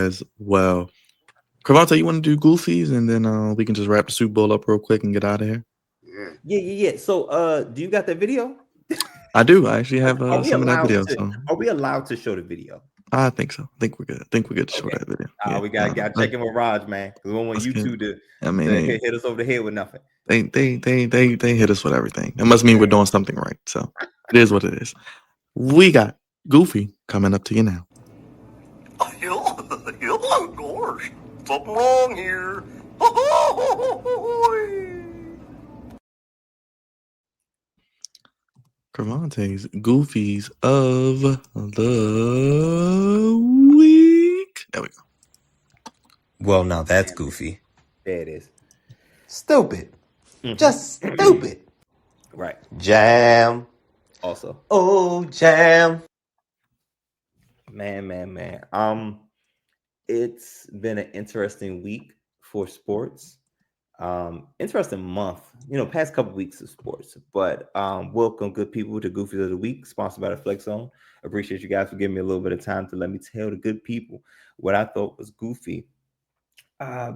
as well. Cravante, you want to do Goofies and then we can just wrap the Super Bowl up real quick and get out of here? Yeah. Yeah. So, do you got that video? I do. I actually have Are we some of that allowed video. to? So Are we allowed to show the video? I think so. I think we're good. I think we're good to show Okay. that video. Yeah. We got to check in with Raj, man, because we don't want let's you get- two to I mean, hit us over the head with nothing. they hit us with everything. It must mean we're doing something right. So it is what it is. We got Goofy coming up to you now. Gosh, something wrong here. Cravante's Goofies of the week. There we go. Well, now that's goofy. There it is. Stupid. Just stupid. Right. Jam. Also, Oh, jam. man. It's been an interesting week for sports. Interesting month. Past couple weeks of sports. But welcome, good people, to Goofies of the Week, sponsored by the Flex Zone. Appreciate you guys for giving me a little bit of time to let me tell the good people what I thought was goofy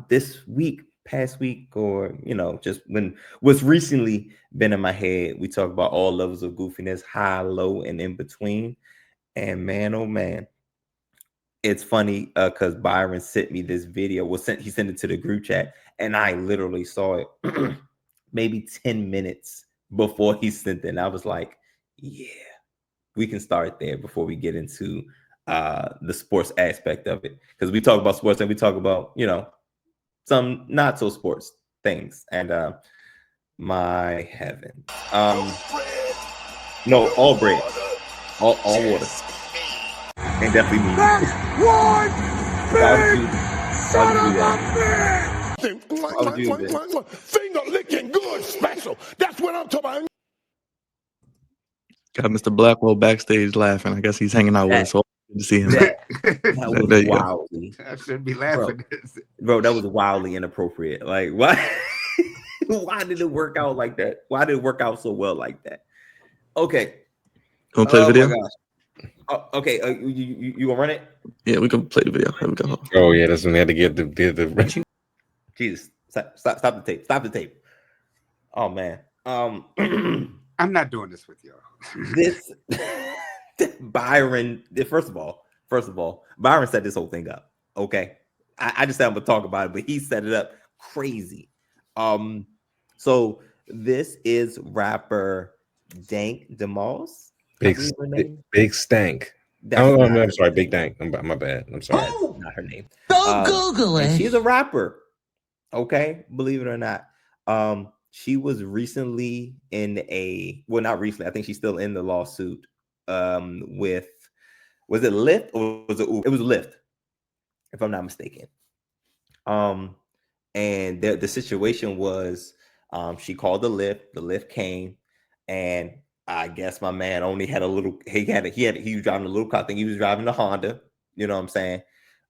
this week, past week, or just what's recently been in my head. We talk about all levels of goofiness, high, low, and in between. And man, oh man, it's funny because Byron sent me this video. He sent it to the group chat, and I literally saw it maybe 10 minutes before he sent it. And I was like, yeah, we can start there before we get into the sports aspect of it, because we talk about sports and we talk about some not so sports things. And my heaven, no, all bread, all water, and definitely me. Finger licking good special. That's what I'm talking about. Got Mr. Blackwell backstage laughing. I guess he's hanging out with us. So good to see him. That There was you go. wildly, I shouldn't be laughing. bro. That was wildly inappropriate. Like, why? Why did it work out like that? Why did it work out so well like that? Okay. Want to play the video? My gosh. Okay. You gonna run it? Yeah, we can play the video. Here we go. Oh yeah, that's when they had to get the Jesus, stop the tape. Stop the tape. Oh man. I'm not doing this with y'all. This Byron. First of all, Byron set this whole thing up. Okay, I just said I'm gonna talk about it, but he set it up crazy. So this is rapper Dank Demoz. big stank. I'm sorry, Big Dank. My bad. I'm sorry. That's not her name. Don't Google it. She's a rapper. Okay, believe it or not. She was recently not recently. I think she's still in the lawsuit. With, was it Lyft or was it Uber? It was Lyft, if I'm not mistaken. And the situation was, she called the Lyft came, and I guess my man only had a little. He was driving a little car. I think he was driving a Honda. You know what I'm saying?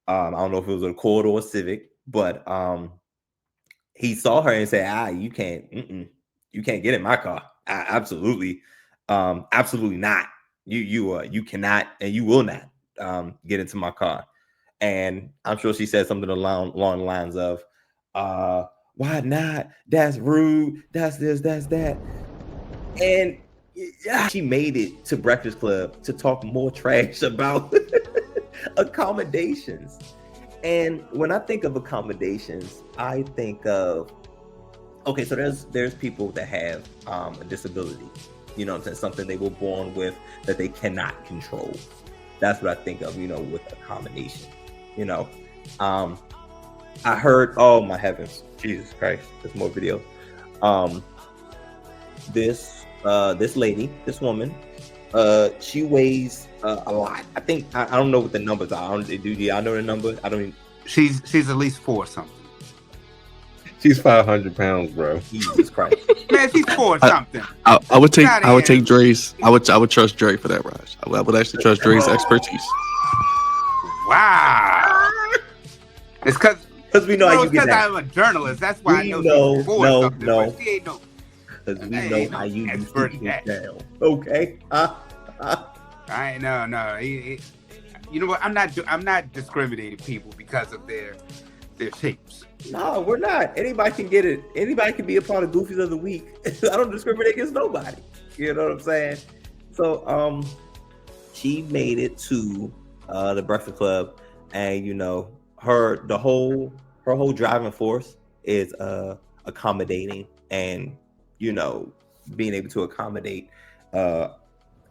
I don't know if it was a Accord or a Civic, but he saw her and said, you can't get in my car. Absolutely not. You cannot, and you will not get into my car. And I'm sure she said something along the lines of, why not? That's rude. That's this, that's that. And she made it to Breakfast Club to talk more trash about accommodations. And when I think of accommodations, I think of, okay, so there's people that have a disability, you know what I'm saying, something they were born with that they cannot control. That's what I think of, with accommodation. I heard, oh my heavens, Jesus Christ, there's more videos. This lady, this woman, she weighs a lot. I think I don't know what the numbers are. Do y'all know the number? I don't even. She's at least 4 something. She's 500 pounds, bro. Jesus Christ, Man, she's 4 something. I would take Outta I would here. take Dre's. I would trust Dre for that, Raj. I would actually trust Dre's expertise. Wow. It's because we know how you get that. I'm a journalist. That's why I know she's 4 something. No. But she ain't no. Because we Hey, know ain't how no you expert in get that. down. Okay. I ain't no. You know what? I'm not discriminating people because of their shapes. No, we're not. Anybody can get it. Anybody can be a part of Goofies of the Week. I don't discriminate against nobody. You know what I'm saying? So, she made it to the Breakfast Club, and you know, her whole driving force is accommodating, and you know, being able to accommodate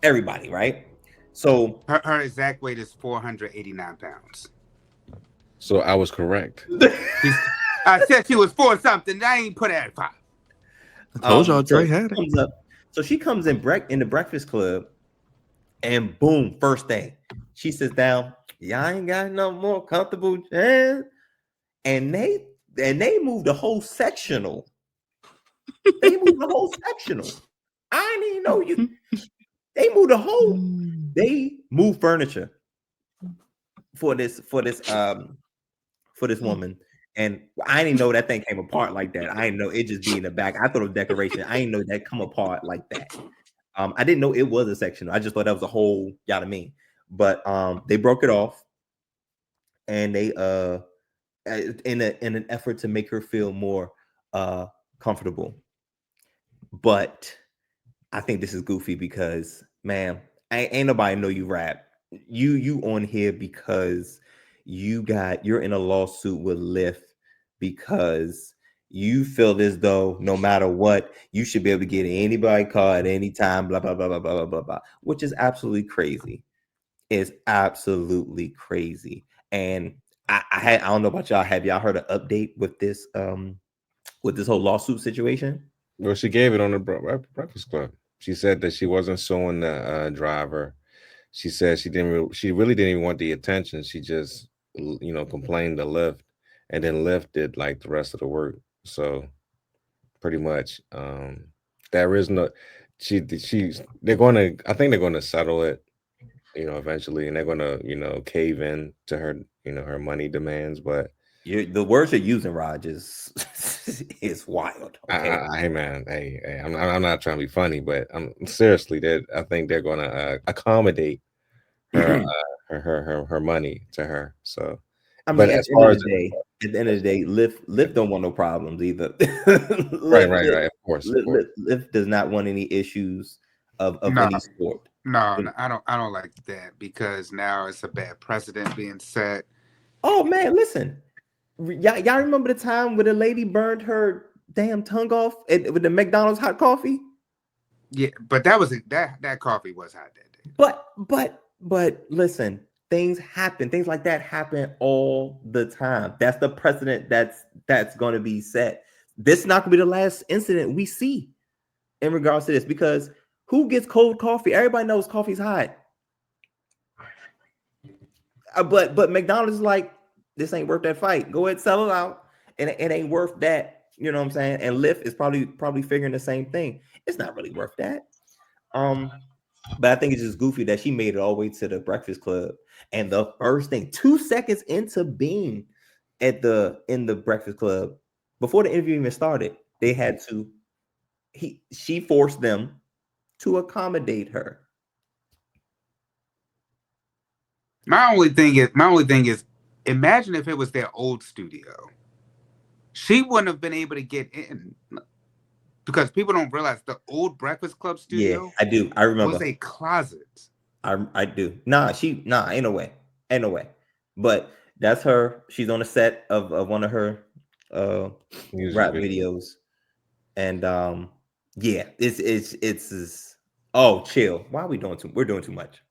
everybody, right? So Her exact weight is 489 pounds. So I was correct. I said she was 4 something. I ain't put it at 5. I told y'all Dre had it. So she comes in the Breakfast Club, and boom, first thing, she sits down. Y'all ain't got no more comfortable chairs, and they moved the whole sectional. They moved the whole sectional. I didn't even know you. They moved the whole. They moved furniture for this woman, and I didn't know that thing came apart like that. I didn't know it just be in the back. I thought it was decoration. I didn't know that come apart like that. I didn't know it was a section. I just thought that was a whole. You know what I mean? But they broke it off, and they in an effort to make her feel more comfortable. But I think this is goofy because, man, ain't nobody know you rap. You on here because you're in a lawsuit with Lyft because you feel as though no matter what, you should be able to get anybody car at any time, blah, blah, blah, blah, blah, blah, blah, which is absolutely crazy. It's absolutely crazy. And I don't know about y'all. Have y'all heard an update with this whole lawsuit situation? Well, she gave it on the Breakfast Club. She said that she wasn't suing the driver. She said she really didn't even want the attention. She just, complained to Lyft, and then Lyft did like the rest of the work. So pretty much, there is no. I think they're going to settle it, eventually, and they're going to, cave in to her, her money demands. But the words you're using, Raj, is wild. Okay? Hey man, hey, I'm not trying to be funny, but seriously, I think they're going to accommodate her her money to her. So, I mean, but at as the far end as of the day, Lyft don't want no problems either. right, of course. Lyft does not want any issues of any sort. No, I don't like that because now it's a bad precedent being set. Oh man, listen. Y'all remember the time when the lady burned her damn tongue off with the McDonald's hot coffee? Yeah, but that coffee was hot that day. But listen, things happen. Things like that happen all the time. That's the precedent that's going to be set. This is not going to be the last incident we see in regards to this, because who gets cold coffee? Everybody knows coffee's hot. But McDonald's is like, this ain't worth that fight. Go ahead, sell it out. And it ain't worth that. You know what I'm saying? And Lyft is probably figuring the same thing. It's not really worth that. But I think it's just goofy that she made it all the way to the Breakfast Club. And the first thing, 2 seconds into being in the Breakfast Club, before the interview even started, she forced them to accommodate her. My only thing is, imagine if it was their old studio. She wouldn't have been able to get in because people don't realize the old Breakfast Club studio. Yeah, I do. I remember. Was a closet. I do. Ain't no way. But that's her. She's on the set of one of her rap videos. And yeah, it's chill. Why are we doing we're doing too much.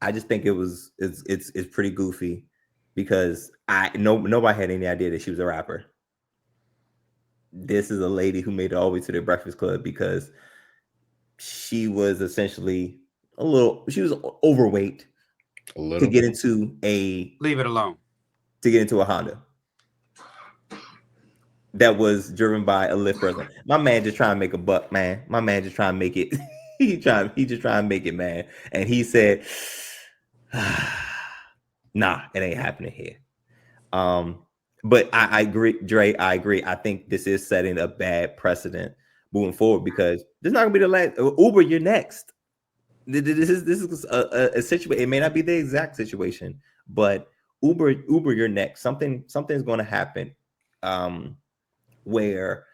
I just think it's pretty goofy because nobody had any idea that she was a rapper. This is a lady who made it all the way to the Breakfast Club because she was essentially overweight to get into leave it alone. To get into a Honda that was driven by a Lyft person. My man just trying to make a buck, man. My man just trying to make it. he just trying to make it, man. And he said, nah, it ain't happening here. But I agree, Dre. I agree. I think this is setting a bad precedent moving forward because this is not gonna be the last. Uber, you're next. This is a situation. It may not be the exact situation, but Uber, you're next. Something's going to happen, where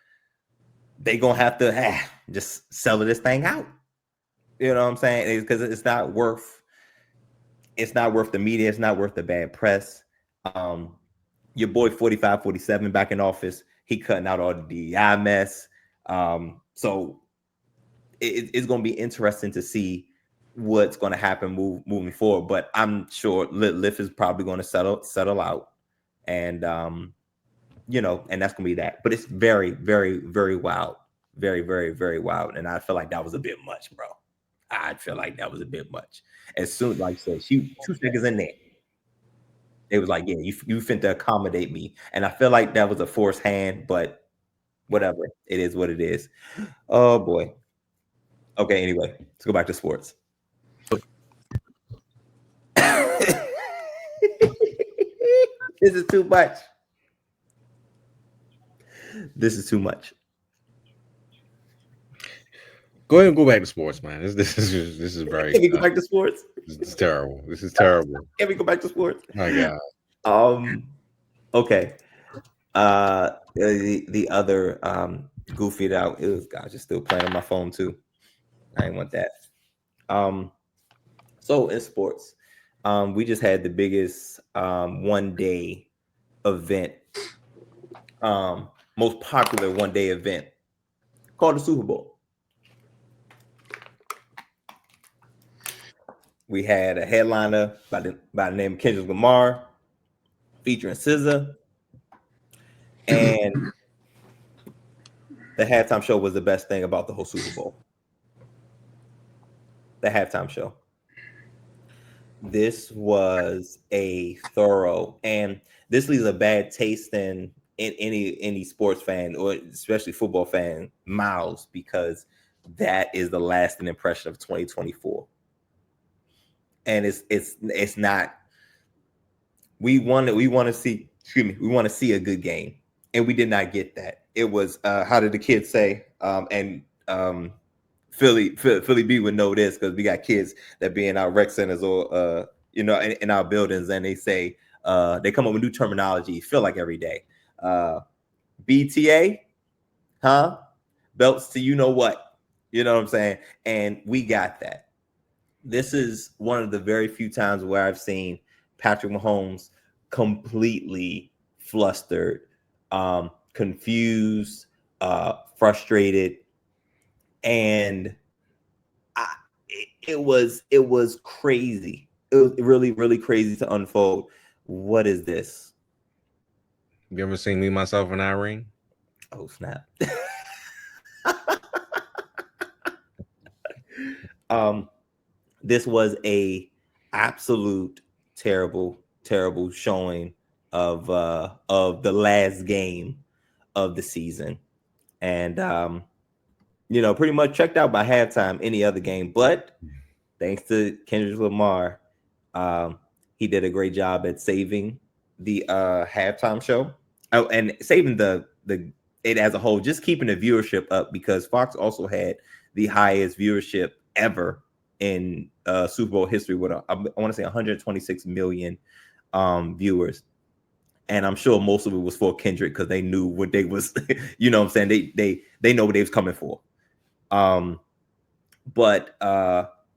they gonna have to just sell this thing out. You know what I'm saying? Because it's not worth the media. It's not worth the bad press. Your boy 45-47 back in office. He cutting out all the DEI mess. So it's going to be interesting to see what's going to happen moving forward. But I'm sure Lyft is probably going to settle out, and and that's going to be that. But it's very, very, very wild, very, very, very wild. And I feel like that was a bit much, bro. I feel like that was a bit much. As soon, like I said, she 2 seconds in there, it was like, yeah, you finna accommodate me. And I feel like that was a forced hand, but whatever. It is what it is. Oh boy. Okay, anyway, let's go back to sports. This is too much. This is too much. Go ahead and go back to sports, man. This is very. Can we go back to sports? This is terrible. This is terrible. Can we go back to sports? My God. Okay. The other goofy out. It was gosh, it's still playing on my phone too. I didn't want that. So in sports, we just had the biggest one-day event, most popular one-day event called the Super Bowl. We had a headliner by the name of Kendrick Lamar featuring SZA, and the halftime show was the best thing about the whole Super Bowl. The halftime show. This was a thorough, and this leaves a bad taste in any sports fan, or especially football fan, mouths, because that is the lasting impression of 2024. And it's not. We want to see. Excuse me. We want to see a good game, and we did not get that. It was how did the kids say? Philly B would know this because we got kids that be in our rec centers or in our buildings, and they say they come up with new terminology. Feel like every day. BTA, huh? Belts to you know what? You know what I'm saying? And we got that. This is one of the very few times where I've seen Patrick Mahomes completely flustered, confused, frustrated, and it was crazy. It was really, really crazy to unfold. What is this? You ever seen Me, Myself, and Irene? Oh snap! This was a absolute terrible showing of the last game of the season, and pretty much checked out by halftime any other game. But thanks to Kendrick Lamar, he did a great job at saving the halftime show. Oh, and saving it as a whole, just keeping the viewership up, because Fox also had the highest viewership ever in Super Bowl history with I want to say 126 million viewers. And I'm sure most of it was for Kendrick because they knew what they was, you know what I'm saying? They know what they was coming for. But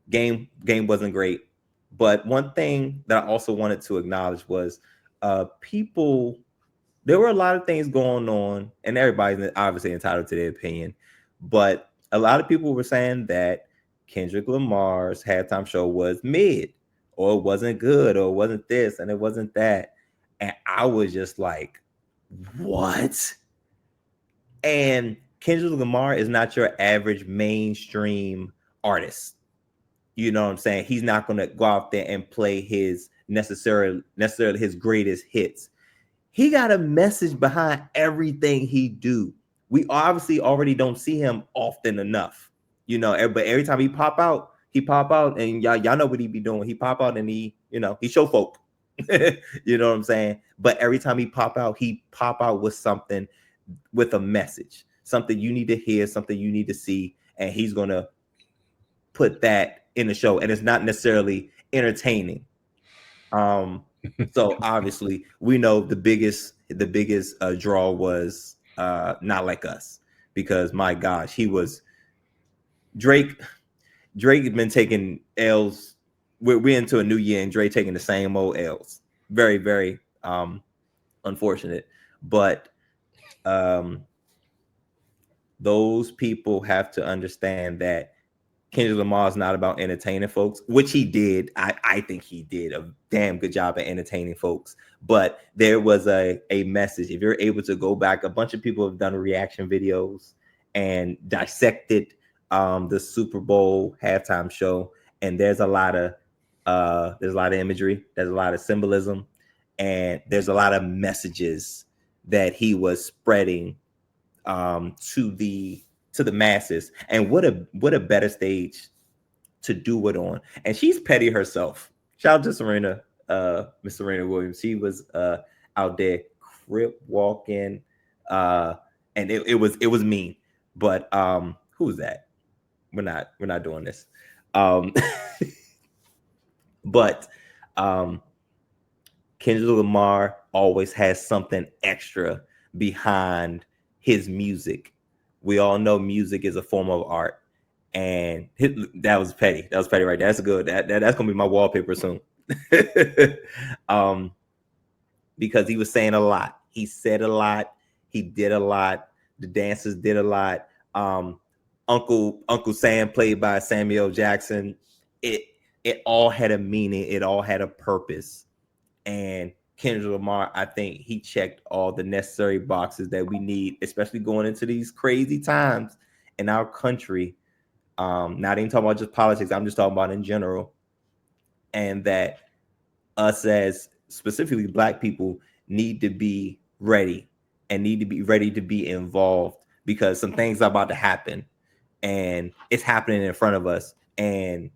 game wasn't great. But one thing that I also wanted to acknowledge was there were a lot of things going on, and everybody's obviously entitled to their opinion, but a lot of people were saying that Kendrick Lamar's halftime show was mid, or it wasn't good, or it wasn't this, and it wasn't that. And I was just like, what? And Kendrick Lamar is not your average mainstream artist. You know what I'm saying? He's not going to go out there and play his necessarily his greatest hits. He got a message behind everything he do. We obviously already don't see him often enough, but every time he pop out, and y'all know what he be doing. He pop out and he show folk. You know what I'm saying? But every time he pop out with something, with a message, something you need to hear, something you need to see, and he's gonna put that in the show, and it's not necessarily entertaining. So obviously we know the biggest draw was Not Like Us, because my gosh, he was Drake had been taking L's. We're into a new year and Drake taking the same old L's. Very, very unfortunate. But those people have to understand that Kendrick Lamar is not about entertaining folks, which he did. I think he did a damn good job at entertaining folks. But there was a message. If you're able to go back, a bunch of people have done reaction videos and dissected the Super Bowl halftime show, and there's a lot of imagery, there's a lot of symbolism, and there's a lot of messages that he was spreading to the masses. And what a better stage to do it on. And she's petty herself. Shout out to Serena, Miss Serena Williams. She was out there crip walking, and it was mean. But who was that? We're not doing this. But Kendrick Lamar always has something extra behind his music. We all know music is a form of art, and that was petty. That was petty, right? That's good. That's gonna be my wallpaper soon. Because he was saying a lot. He said a lot. He did a lot. The dancers did a lot. Uncle Sam, played by Samuel Jackson. It all had a meaning. It all had a purpose. And Kendrick Lamar, I think he checked all the necessary boxes that we need, especially going into these crazy times in our country. Not even talking about just politics, I'm just talking about in general. And that us as specifically Black people need to be ready and need to be ready to be involved, because some things are about to happen and it's happening in front of us. And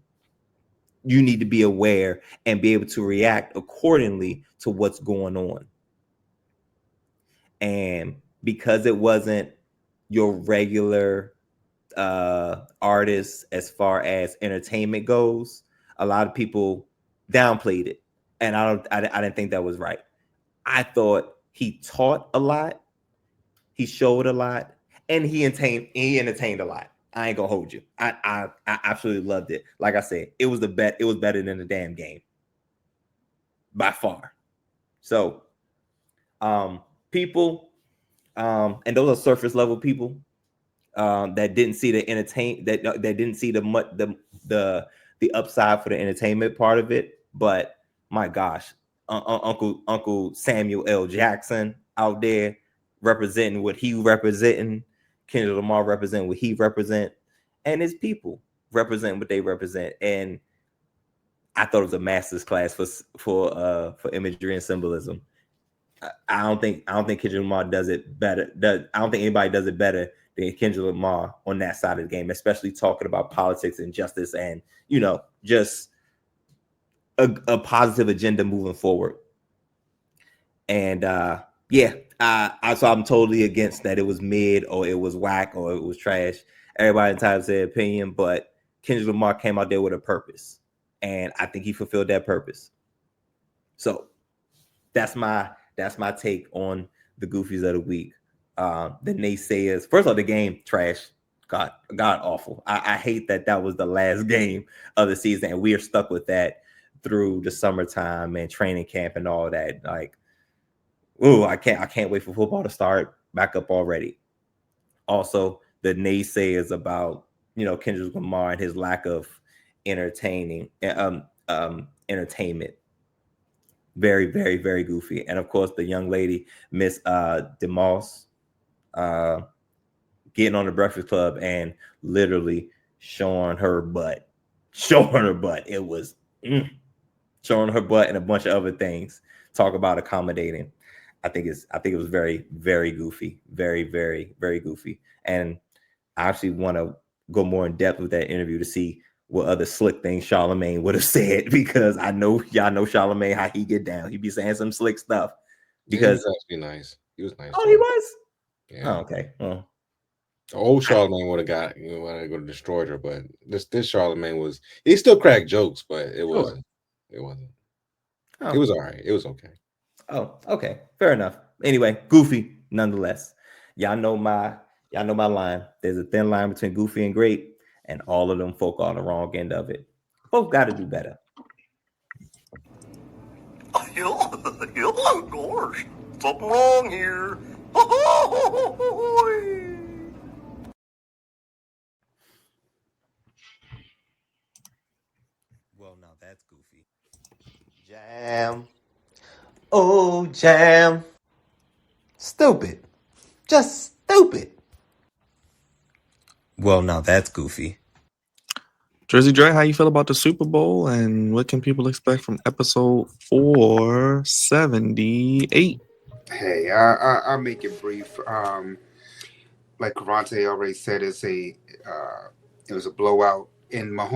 you need to be aware and be able to react accordingly to what's going on. And because it wasn't your regular artist as far as entertainment goes, a lot of people downplayed it, and I didn't think that was right. I thought he taught a lot, he showed a lot, and he entertained a lot. I ain't gonna hold you. I absolutely loved it. Like I said, it was better than the damn game by far. So people, and those are surface level people that didn't see the that didn't see the upside for the entertainment part of it. But my gosh, Uncle Samuel L. Jackson out there representing what he representing. Kendrick Lamar represent what he represent, and his people represent what they represent. And I thought it was a master's class for imagery and symbolism. I don't think Kendrick Lamar does it better. I don't think anybody does it better than Kendrick Lamar on that side of the game, especially talking about politics and justice and, just a positive agenda moving forward. And so I'm totally against that it was mid or it was whack or it was trash. Everybody entitled to their opinion, but Kendrick Lamar came out there with a purpose, and I think he fulfilled that purpose. So that's my take on the Goofies of the week. The naysayers, first of all, the game trash, god awful. I hate that was the last game of the season, and we are stuck with that through the summertime and training camp and all that. Like, ooh, I can't wait for football to start back up already. Also, the naysayers about Kendrick Lamar and his lack of entertainment. Very, very, very goofy. And of course, the young lady, Miss DeMoss, getting on the Breakfast Club and literally showing her butt. It was showing her butt and a bunch of other things. Talk about accommodating. I think it was very, very goofy. Very, very, very goofy. And I actually want to go more in depth with that interview to see what other slick things Charlamagne would have said, because I know y'all know Charlamagne, how he get down. He be saying some slick stuff. Because he was nice. He was nice. Oh, he was? Yeah. Oh, okay. Well, Old Charlemagne would have destroyed her, but this Charlemagne he still cracked jokes, but it wasn't. Oh. It was all right. It was okay. Oh, okay, fair enough. Anyway, goofy nonetheless. Y'all know my line. There's a thin line between goofy and great, and all of them folk are on the wrong end of it. Folk got to do better. Gosh, something wrong here. Well, now that's goofy. Jam. Oh, Jam. Stupid. Just stupid. Well, now that's goofy. Jersey Dre, how you feel about the Super Bowl, and what can people expect from episode 478? Hey, I'll make it brief. Like Karante already said, it was a blowout in Mahomes.